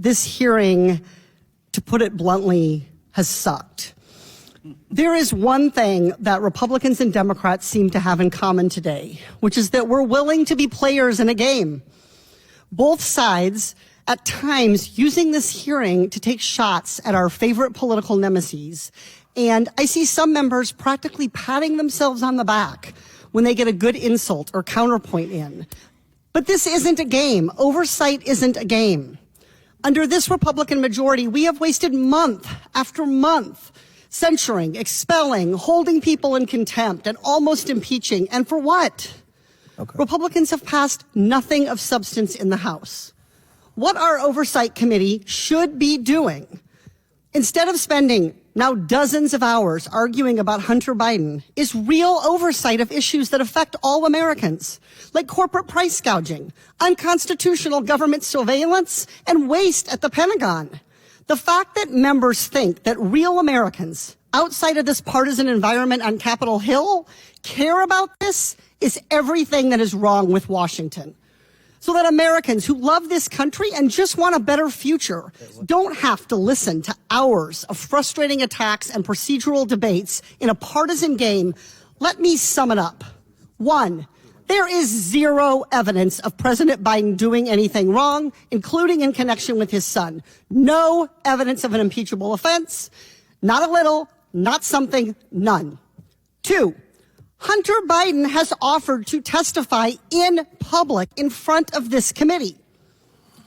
this hearing, to put it bluntly, has sucked. There is one thing that Republicans and Democrats seem to have in common today, which is that we're willing to be players in a game. Both sides, at times, using this hearing to take shots at our favorite political nemesis. And I see some members practically patting themselves on the back when they get a good insult or counterpoint in. But this isn't a game. Oversight isn't a game. Under this Republican majority, we have wasted month after month censuring, expelling, holding people in contempt, and almost impeaching. And for what? Okay. Republicans have passed nothing of substance in the House. What our Oversight Committee should be doing, instead of spending now dozens of hours arguing about Hunter Biden, is real oversight of issues that affect all Americans, like corporate price gouging, unconstitutional government surveillance, and waste at the Pentagon. The fact that members think that real Americans outside of this partisan environment on Capitol Hill care about this is everything that is wrong with Washington. So that Americans who love this country and just want a better future don't have to listen to hours of frustrating attacks and procedural debates in a partisan game, let me sum it up. 1, there is zero evidence of President Biden doing anything wrong, including in connection with his son. No evidence of an impeachable offense, not a little, not something, none. 2, Hunter Biden has offered to testify in public in front of this committee.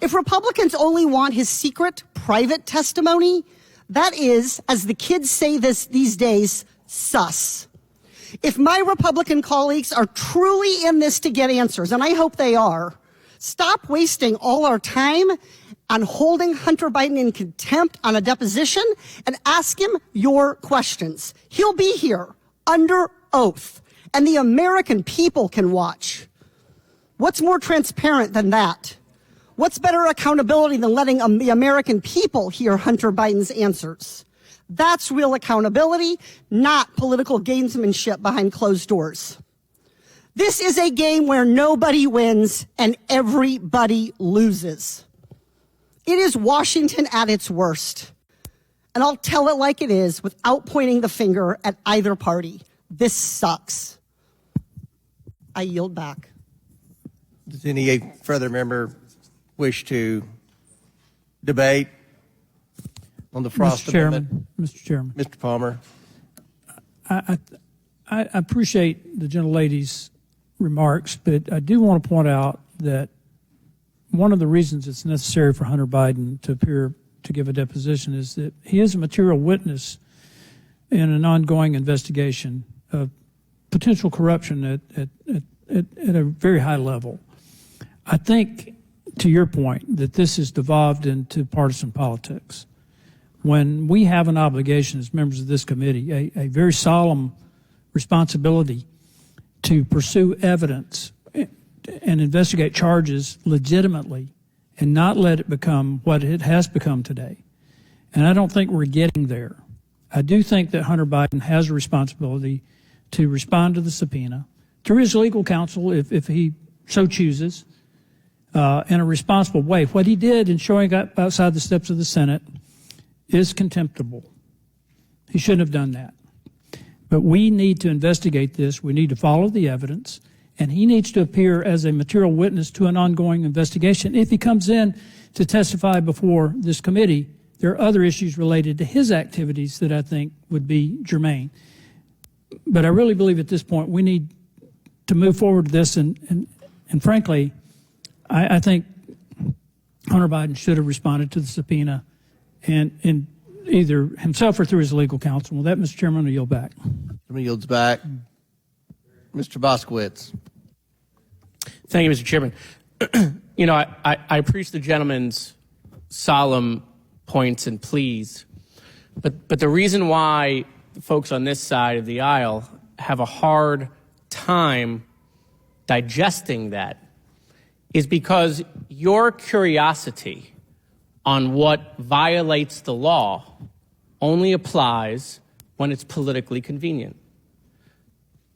If Republicans only want his secret, private testimony, that is, as the kids say these days, sus. If my Republican colleagues are truly in this to get answers, and I hope they are, stop wasting all our time on holding Hunter Biden in contempt on a deposition and ask him your questions. He'll be here under oath, and the American people can watch. What's more transparent than that? What's better accountability than letting the American people hear Hunter Biden's answers? That's real accountability, not political gamesmanship behind closed doors. This is a game where nobody wins and everybody loses. It is Washington at its worst. And I'll tell it like it is without pointing the finger at either party. This sucks. I yield back. Does any further member wish to debate on the Frost Amendment? Mr. Chairman. Mr. Palmer. I appreciate the gentlelady's remarks, but I do want to point out that one of the reasons it's necessary for Hunter Biden to appear to give a deposition is that he is a material witness in an ongoing investigation of potential corruption at a very high level. I think, to your point, that this has devolved into partisan politics. When we have an obligation as members of this committee, a very solemn responsibility to pursue evidence and investigate charges legitimately and not let it become what it has become today. And I don't think we're getting there. I do think that Hunter Biden has a responsibility to respond to the subpoena through his legal counsel if he so chooses, in a responsible way. What he did in showing up outside the steps of the Senate is contemptible. He shouldn't have done that. But we need to investigate this. We need to follow the evidence. And he needs to appear as a material witness to an ongoing investigation. If he comes in to testify before this committee, there are other issues related to his activities that I think would be germane. But I really believe at this point we need to move forward with this. And frankly, I think Hunter Biden should have responded to the subpoena and either himself or through his legal counsel. With that, Mr. Chairman, I yield back. Somebody yields back. Mr. Boskowitz. Thank you, Mr. Chairman. You know, I appreciate the gentleman's solemn points and pleas, but the reason why folks on this side of the aisle have a hard time digesting that is because your curiosity on what violates the law only applies when it's politically convenient.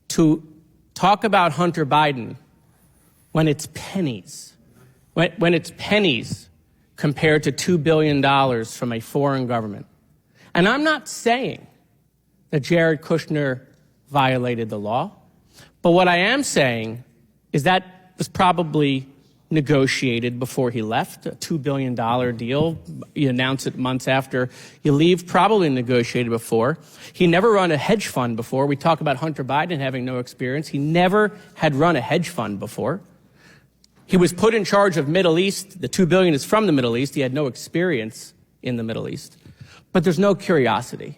To talk about Hunter Biden when it's pennies, when it's pennies compared to $2 billion from a foreign government. And I'm not saying that Jared Kushner violated the law, but what I am saying is that was probably negotiated before he left, a $2 billion deal. You announce it months after you leave, probably negotiated before. He never run a hedge fund before. We talk about Hunter Biden having no experience. He never had run a hedge fund before. He was put in charge of Middle East. The $2 billion is from the Middle East. He had no experience in the Middle East. But there's no curiosity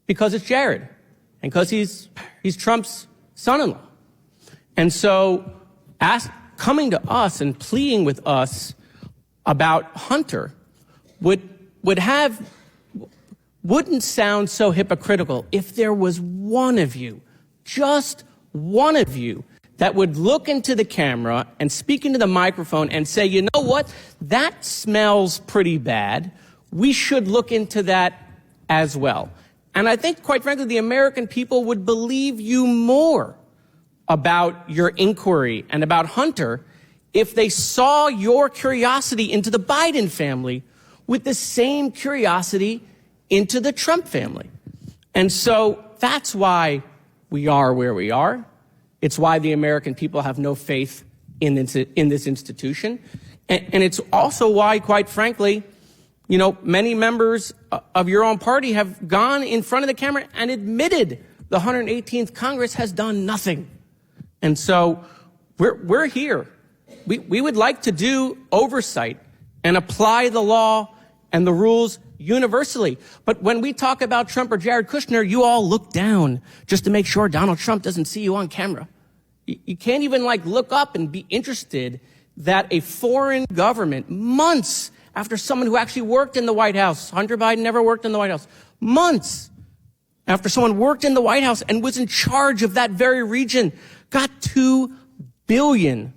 because it's Jared and because he's Trump's son-in-law. And so coming to us and pleading with us about Hunter wouldn't sound so hypocritical if there was one of you, just one of you, that would look into the camera and speak into the microphone and say, you know what, that smells pretty bad. We should look into that as well. And I think, quite frankly, the American people would believe you more about your inquiry and about Hunter if they saw your curiosity into the Biden family with the same curiosity into the Trump family. And so that's why we are where we are. It's why the American people have no faith in this institution. And it's also why, quite frankly, you know, many members of your own party have gone in front of the camera and admitted the 118th Congress has done nothing. And so we're here. We would like to do oversight and apply the law and the rules universally. But when we talk about Trump or Jared Kushner, you all look down just to make sure Donald Trump doesn't see you on camera. You can't even look up and be interested that a foreign government, months after someone who actually worked in the White House, Hunter Biden never worked in the White House, months after someone worked in the White House and was in charge of that very region, got $2 billion.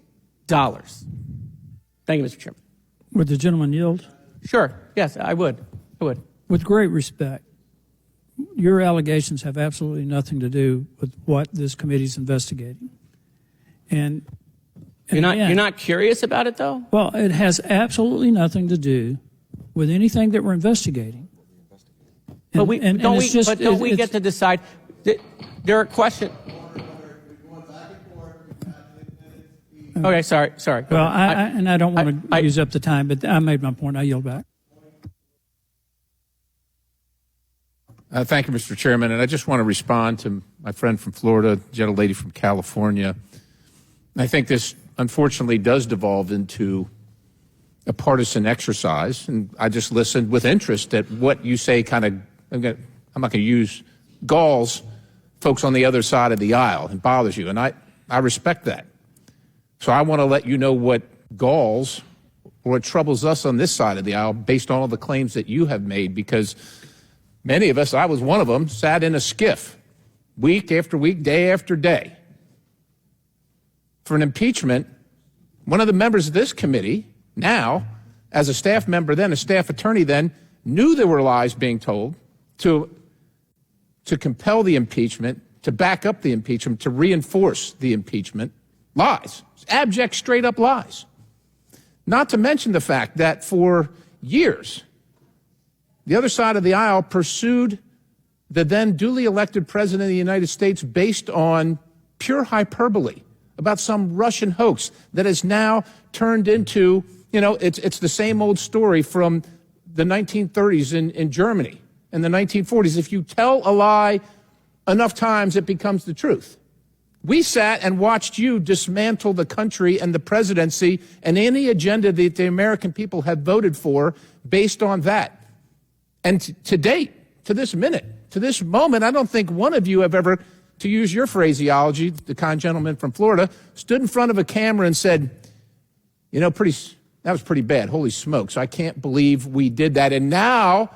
Thank you, Mr. Chairman. Would the gentleman yield? Sure. Yes, I would. With great respect, your allegations have absolutely nothing to do with what this committee's investigating. And you're not curious about it, though? Well, it has absolutely nothing to do with anything that we're investigating. But don't we get to decide? There are questions. Okay, sorry. Well, I don't want to use up the time, but I made my point. I yield back. Thank you, Mr. Chairman. And I just want to respond to my friend from Florida, gentlelady from California. I think this, unfortunately, does devolve into a partisan exercise. And I just listened with interest at what you say I'm not going to use galls folks on the other side of the aisle and bothers you. And I respect that. So I want to let you know what galls or what troubles us on this side of the aisle based on all the claims that you have made, because many of us, I was one of them, sat in a skiff week after week, day after day. For an impeachment, one of the members of this committee, now, as a staff member then, a staff attorney then, knew there were lies being told to compel the impeachment, to back up the impeachment, to reinforce the impeachment. Lies. Abject, straight-up lies. Not to mention the fact that for years, the other side of the aisle pursued the then duly elected president of the United States based on pure hyperbole about some Russian hoax that has now turned into, it's the same old story from the 1930s in Germany and the 1940s. If you tell a lie enough times, it becomes the truth. We sat and watched you dismantle the country and the presidency and any agenda that the American people have voted for based on that. And to date, to this minute, to this moment, I don't think one of you have ever, to use your phraseology, the kind gentleman from Florida, stood in front of a camera and said, that was pretty bad. Holy smokes, I can't believe we did that. And now,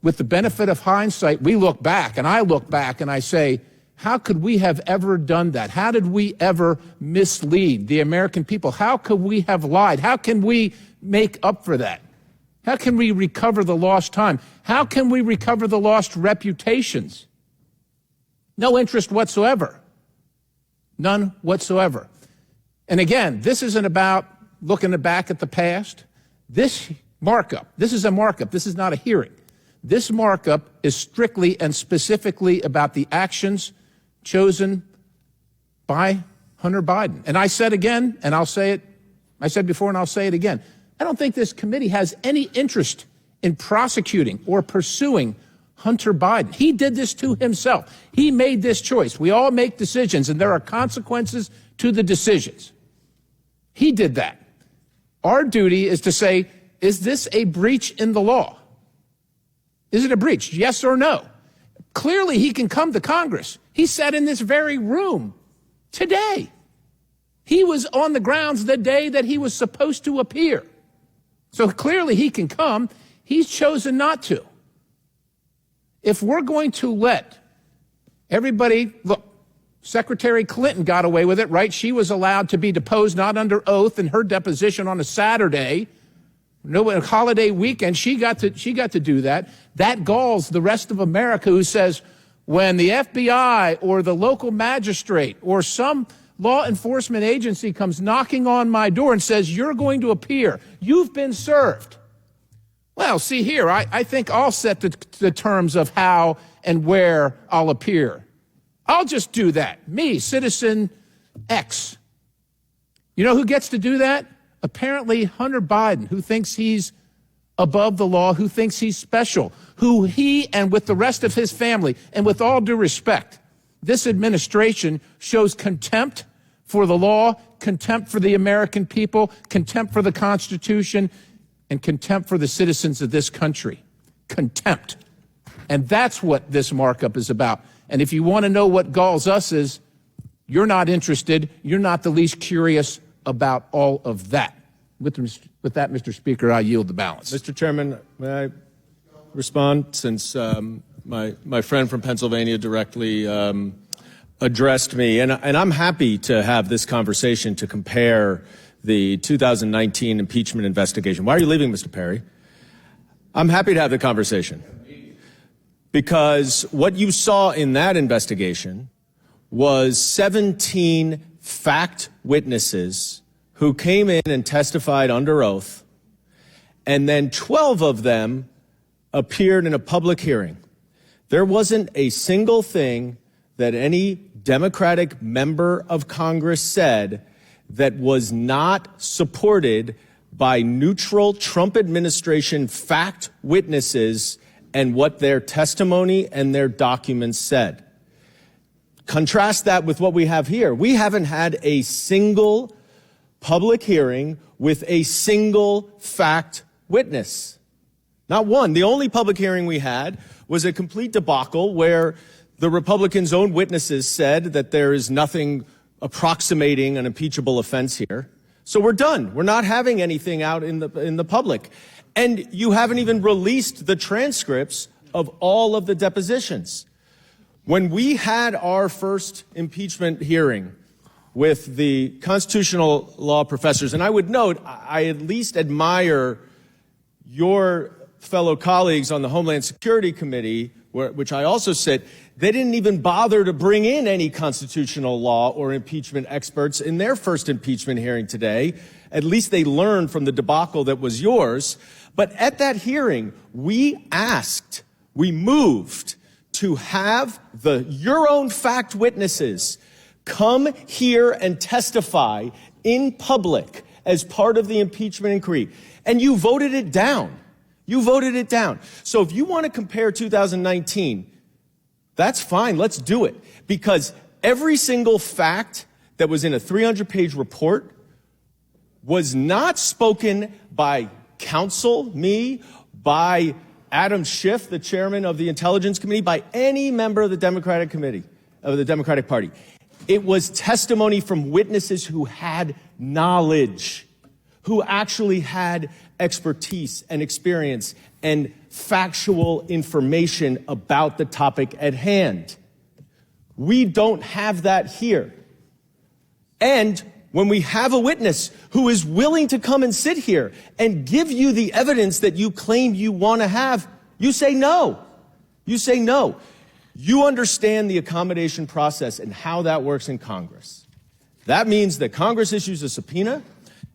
with the benefit of hindsight, we look back, and I look back and I say, how could we have ever done that? How did we ever mislead the American people? How could we have lied? How can we make up for that? How can we recover the lost time? How can we recover the lost reputations? No interest whatsoever. None whatsoever. And again, this isn't about looking back at the past. This markup, this is a markup, this is not a hearing. This markup is strictly and specifically about the actions chosen by Hunter Biden. And I said again, and I'll say it, I said before and I'll say it again, I don't think this committee has any interest in prosecuting or pursuing Hunter Biden. He did this to himself. He made this choice. We all make decisions, and there are consequences to the decisions. He did that. Our duty is to say, is this a breach in the law? Is it a breach? Yes or no? Clearly, he can come to Congress. He sat in this very room today. He was on the grounds the day that he was supposed to appear. So clearly he can come. He's chosen not to. If we're going to let everybody, look, Secretary Clinton got away with it, right? She was allowed to be deposed, not under oath, in her deposition on a Saturday, no holiday weekend. She got to do that. That galls the rest of America, who says when the FBI or the local magistrate or some law enforcement agency comes knocking on my door and says, you're going to appear, you've been served. Well, see here, I think I'll set the terms of how and where I'll appear. I'll just do that. Me, citizen X. You know who gets to do that? Apparently Hunter Biden, who thinks he's above the law, who thinks he's special, who he and with the rest of his family, and with all due respect, this administration shows contempt for the law, contempt for the American people, contempt for the Constitution, and contempt for the citizens of this country. Contempt. And that's what this markup is about. And if you want to know what galls us is, you're not interested, you're not the least curious about all of that. With that, Mr. Speaker, I yield the balance. Mr. Chairman, may I respond, since my friend from Pennsylvania directly addressed me, and I'm happy to have this conversation to compare the 2019 impeachment investigation. Why are you leaving, Mr. Perry? I'm happy to have the conversation, because what you saw in that investigation was 17 fact witnesses who came in and testified under oath, and then 12 of them appeared in a public hearing. There wasn't a single thing that any Democratic member of Congress said that was not supported by neutral Trump administration fact witnesses and what their testimony and their documents said. Contrast that with what we have here. We haven't had a single public hearing with a single fact witness. Not one. The only public hearing we had was a complete debacle where the Republicans' own witnesses said that there is nothing approximating an impeachable offense here. So we're done. We're not having anything out in the public. And you haven't even released the transcripts of all of the depositions. When we had our first impeachment hearing with the constitutional law professors, and I would note, I at least admire your fellow colleagues on the Homeland Security Committee, which I also sit, they didn't even bother to bring in any constitutional law or impeachment experts in their first impeachment hearing today. At least they learned from the debacle that was yours. But at that hearing, we moved to have your own fact witnesses come here and testify in public as part of the impeachment inquiry. And you voted it down. You voted it down. So if you want to compare 2019, that's fine. Let's do it. Because every single fact that was in a 300-page report was not spoken by counsel, me, by Adam Schiff, the chairman of the Intelligence Committee, by any member of the Democratic Committee, of the Democratic Party. It was testimony from witnesses who had knowledge, who actually had expertise and experience and factual information about the topic at hand. We don't have that here. And when we have a witness who is willing to come and sit here and give you the evidence that you claim you want to have, you say no. You say no. You understand the accommodation process and how that works in Congress. That means that Congress issues a subpoena,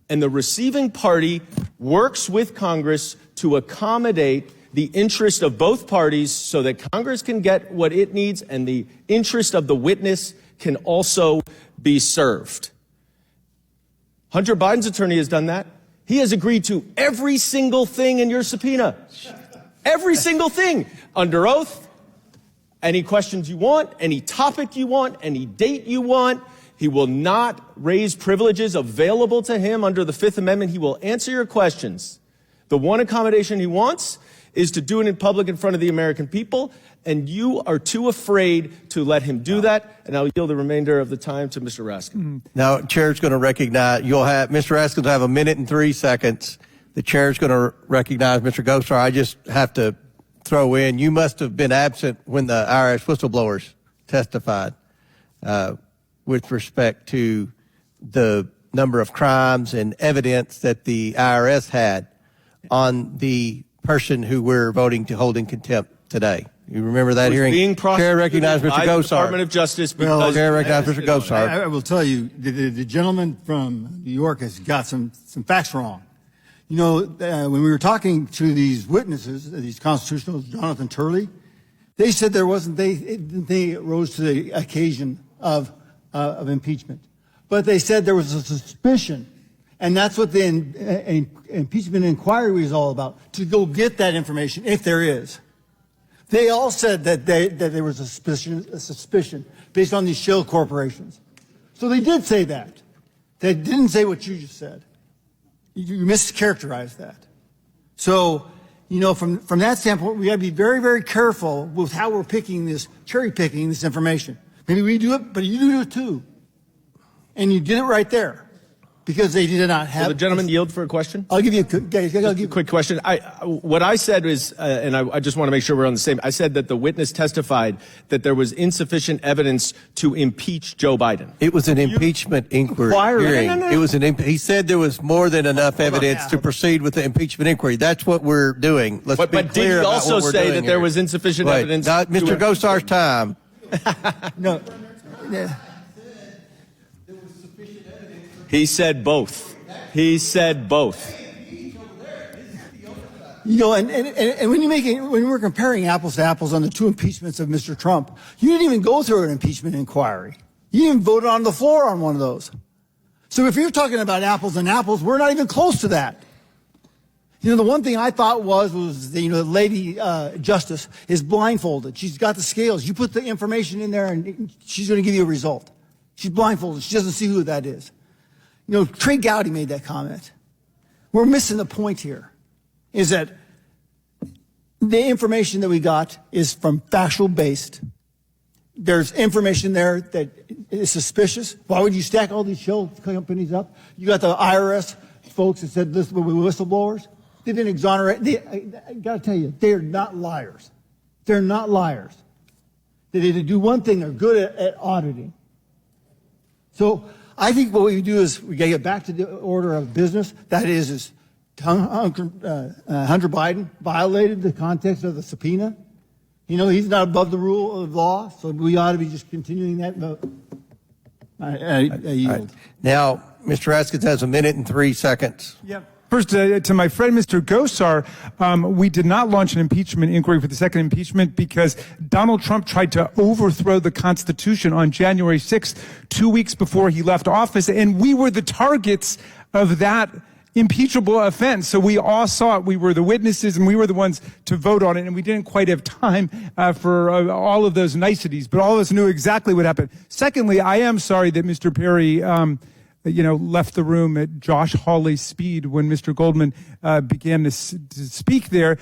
and the receiving party works with Congress to accommodate the interest of both parties so that Congress can get what it needs and the interest of the witness can also be served. Hunter Biden's attorney has done that. He has agreed to every single thing in your subpoena. Every single thing. Under oath, any questions you want, any topic you want, any date you want. He will not raise privileges available to him under the Fifth Amendment. He will answer your questions. The one accommodation he wants is to do it in public in front of the American people, and you are too afraid to let him do that. And I'll yield the remainder of the time to Mr. Raskin. Now, Chair's going to recognize, Mr. Raskin will have a minute and 3 seconds. The Chair's going to recognize Mr. Gosar. I just have to throw in, you must have been absent when the IRS whistleblowers testified with respect to the number of crimes and evidence that the IRS had on the person who we're voting to hold in contempt today. You remember that hearing? Being Chair recognized Mr. by the Gosar. Department of Justice because Chair recognized Mr. Gosar. I will tell you, the gentleman from New York has got some facts wrong. You know, when we were talking to these witnesses, these constitutionals, Jonathan Turley, they said they rose to the occasion of impeachment. But they said there was a suspicion, and that's what the impeachment inquiry was all about, to go get that information, if there is. They all said that there was a suspicion based on these shell corporations. So they did say that. They didn't say what you just said. You mischaracterized that. So, you know, from that standpoint, we got to be very, very careful with how we're cherry picking this information. Maybe we do it, but you do it too. And you did it right there. Because they did not have. Will the gentleman yield for a question? I'll give you a quick question. What I said is, and I just want to make sure we're on the same. I said that the witness testified that there was insufficient evidence to impeach Joe Biden. It was an impeachment inquiry hearing. No. It was he said there was more than enough evidence to proceed with the impeachment inquiry. That's what we're doing. Let's be but clear did he about also what we're say doing that here. there was insufficient evidence? Not Mr. Gosar's time. No. Yeah. He said both. He said both. You know, and when we're comparing apples to apples on the two impeachments of Mr. Trump, you didn't even go through an impeachment inquiry. You didn't vote on the floor on one of those. So if you're talking about apples and apples, we're not even close to that. You know, the one thing I thought was the lady justice is blindfolded. She's got the scales. You put the information in there, and she's going to give you a result. She's blindfolded. She doesn't see who that is. You know, Trey Gowdy made that comment. We're missing the point here, is that the information that we got is from factual based. There's information there that is suspicious. Why would you stack all these shell companies up? You got the IRS folks that said this were whistleblowers. They didn't exonerate. I got to tell you, they are not liars. They're not liars. They do one thing. They're good at auditing. So I think what we do is we got to get back to the order of business. That is Hunter Biden violated the context of the subpoena. You know, he's not above the rule of law, so we ought to be just continuing that vote. I yield. Right. Now, Mr. Raskins has a minute and 3 seconds. Yep. First, to my friend, Mr. Gosar, we did not launch an impeachment inquiry for the second impeachment because Donald Trump tried to overthrow the Constitution on January 6th, 2 weeks before he left office, and we were the targets of that impeachable offense. So we all saw it. We were the witnesses, and we were the ones to vote on it, and we didn't quite have time for all of those niceties, but all of us knew exactly what happened. Secondly, I am sorry that Mr. Perry left the room at Josh Hawley's speed when Mr. Goldman began to speak there,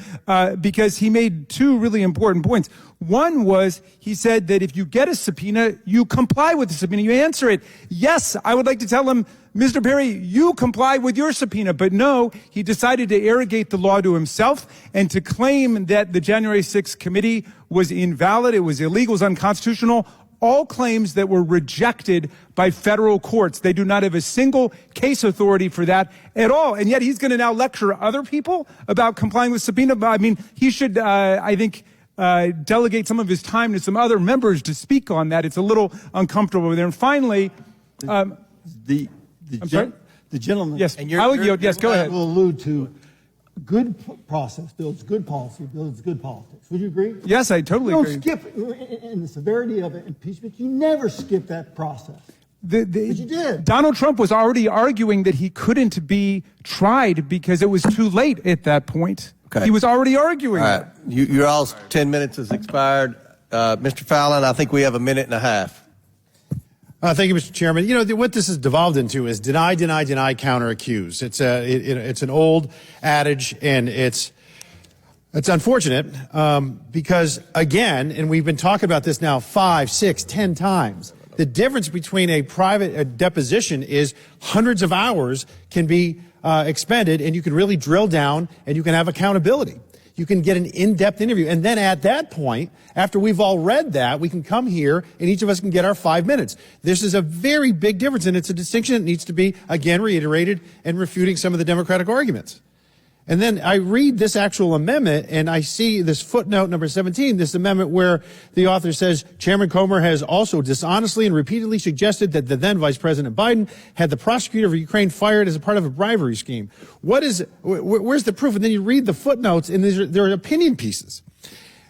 because he made two really important points. One was he said that if you get a subpoena, you comply with the subpoena, you answer it. Yes, I would like to tell him, Mr. Perry, you comply with your subpoena. But no, he decided to arrogate the law to himself and to claim that the January 6th committee was invalid, it was illegal, it was unconstitutional. All claims that were rejected by federal courts. They do not have a single case authority for that at all. And yet he's going to now lecture other people about complying with subpoena. I mean, he should, I think, delegate some of his time to some other members to speak on that. It's a little uncomfortable there. And finally, the the gentleman. Yes, And you're- I will you're- yield. Yes, go ahead. Will allude to good process builds good policy, builds good politics. Would you agree? Yes, I totally You agree. don't skip, in the severity of impeachment, you never skip that process. But you did. Donald Trump was already arguing that he couldn't be tried because it was too late at that point. Okay. He was already arguing All that. right. Your all's 10 minutes has expired. Mr. Fallon, I think we have a minute and a half. Thank you, Mr. Chairman. You know, what this has devolved into is deny, deny, deny, counter accuse. It's an old adage, and it's unfortunate because, again, and we've been talking about this now 5, 6, 10 times, the difference between a private deposition is hundreds of hours can be expended, and you can really drill down, and you can have accountability. You can get an in-depth interview. And then at that point, after we've all read that, we can come here and each of us can get our 5 minutes. This is a very big difference, and it's a distinction that needs to be, again, reiterated and refuting some of the Democratic arguments. And then I read this actual amendment, and I see this footnote number 17, this amendment where the author says, Chairman Comer has also dishonestly and repeatedly suggested that the then Vice President Biden had the prosecutor of Ukraine fired as a part of a bribery scheme. Where's the proof? And then you read the footnotes, and there are opinion pieces.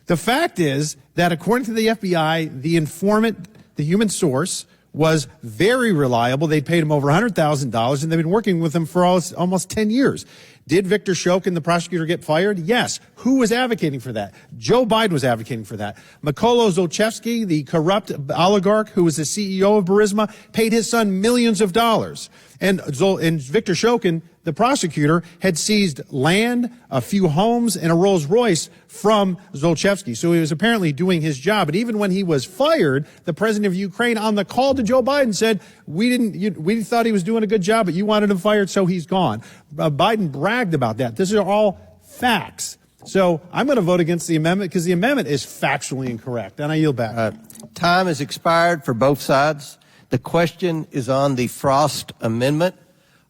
The fact is that according to the FBI, the informant, the human source, was very reliable. They paid him over $100,000, and they've been working with him for almost 10 years. Did Victor Shokin, the prosecutor, get fired? Yes. Who was advocating for that? Joe Biden was advocating for that. Mykola Zlochevsky, the corrupt oligarch who was the CEO of Burisma, paid his son millions of dollars. And Victor Shokin, the prosecutor, had seized land, a few homes, and a Rolls Royce from Zlochevsky. So he was apparently doing his job. And even when he was fired, the president of Ukraine, on the call to Joe Biden, said, we thought he was doing a good job, but you wanted him fired, so he's gone. Biden bragged about that. These are all facts. So I'm going to vote against the amendment because the amendment is factually incorrect. And I yield back. Time has expired for both sides. The question is on the Frost Amendment.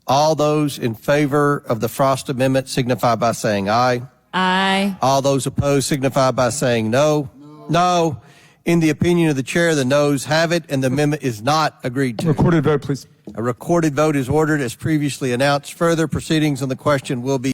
All those in favor of the Frost Amendment signify by saying aye. Aye. All those opposed signify by saying no. No. In the opinion of the chair, the noes have it, and the amendment is not agreed to. Recorded vote, please. A recorded vote is ordered as previously announced. Further proceedings on the question will be